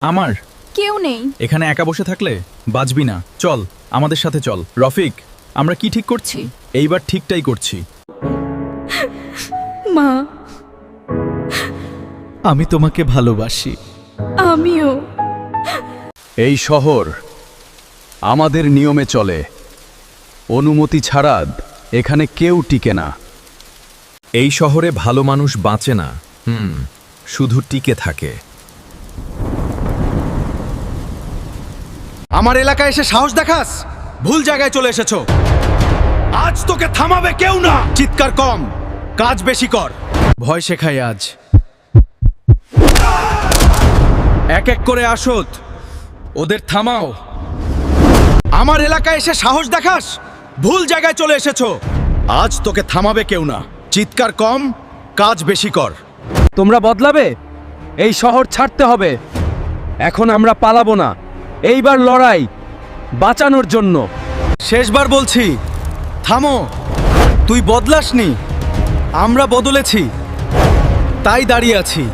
আমার কেউ নেই। এখানে একা বসে থাকলে বাঁচবি না। চল আমাদের সাথে চল। রফিক, আমরা কি ঠিক করছি? এইবার ঠিকটাই করছি। মা, আমি তোমাকে ভালোবাসি। আমিও। এই শহর আমাদের নিয়মে চলে, অনুমতি ছাড়া এখানে কেউ টিকে না। এই শহরে ভালো মানুষ বাঁচে না, শুধু টিকে থাকে। আমার এলাকায় এসে সাহস দেখাস? ভুল জায়গায় চলে এসেছো। আজ তোকে থামাবে কেউ না। চিৎকার কম, কাজ বেশি কর। ভয় শেখাই আজ। এক এক করে আসত, ওদের থামাও। আমার এলাকায় এসে সাহস দেখাস? ভুল জায়গায় চলে এসেছো। আজ তোকে থামাবে কেউ না। চিৎকার কম, কাজ বেশি কর। তোমরা বদলাবে? এই শহর ছাড়তে হবে। এখন আমরা পালাবো না। এইবার লড়াই বাঁচানোর জন্য। শেষবার বলছি, থামো। তুই বদলাসনি, আমরা বদলেছি, তাই দাঁড়িয়ে আছি।